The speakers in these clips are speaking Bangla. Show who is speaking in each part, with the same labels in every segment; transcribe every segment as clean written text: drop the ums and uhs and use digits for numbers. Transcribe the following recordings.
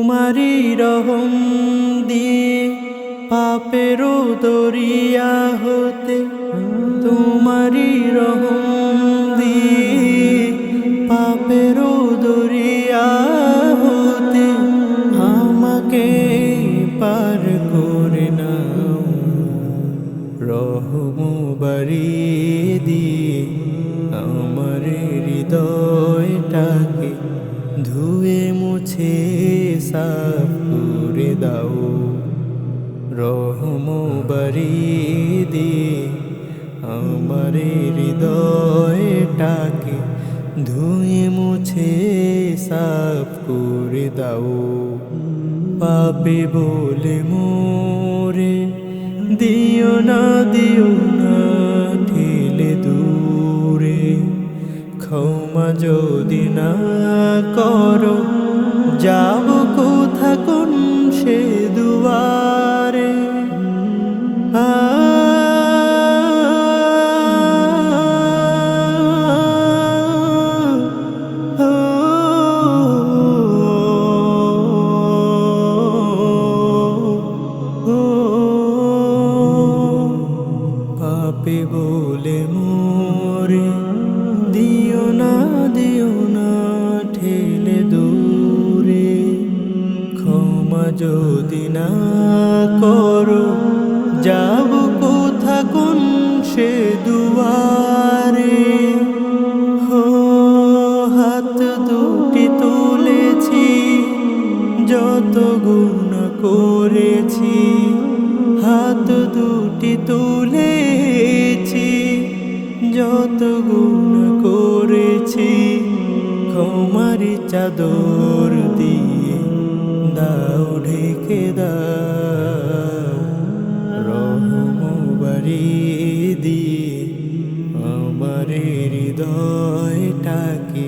Speaker 1: তোমারি রহম দিয়ে পাপেরও দরিয়া হতে, তোমারি রহম দিয়ে পাপেরও দরিয়া হতে আমাকে পার করে নাও। রহম বাড়িয়ে দিয়ে আমার হৃদয়টাকে ধুয়ে মুছে সাফ করে দাও। রহম বাড়িয়ে দিয়ে আমার হৃদয়টাকে ধুয়ে মুছে সাফ করে দাও। পাপে বলে মোরে দিও না ঠেলে দূরে, ক্ষমা যদি না করো যাব কোথা কোন সে দুয়ারে। পাপে বলে মোরে দিও না ঠেলে দূরে, ক্ষমা যদি না করো যাব কোথা কোন সে দুয়ারে। হো হাত দুটি তুলেছি যত গুনাহ করেছি, হাত দুটি তুলেছি যত গুনাহ করেছি, ক্ষমার চাদর দিয়ে দাও ঢেকে দাও। রহম বাড়িয়ে দিয়ে আমার হৃদয়টাকে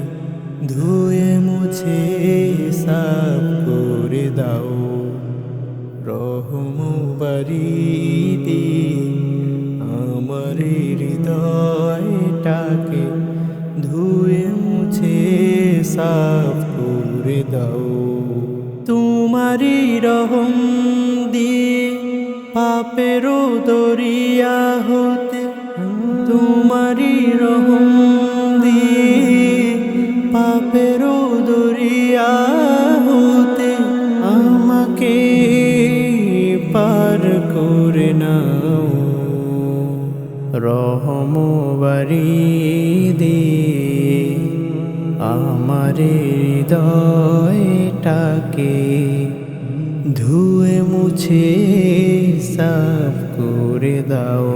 Speaker 1: ধুয়ে মুছে সাফ করে দাও। রহম বাড়িয়ে দিয়ে আমার হৃদয়টাকে ধুয়ে মুছে সাফ করে দাও। তোমারি রহম দিয়ে পাপেরও দরিয়া হতে, তোমারি রহম দিয়ে পাপেরও দরিয়া হতে আমাকে পার করে নাও। রহম বাড়িয়ে দিয়ে আমার হৃদয়টাকে ধুয়ে মুছে সাফ করে দাও।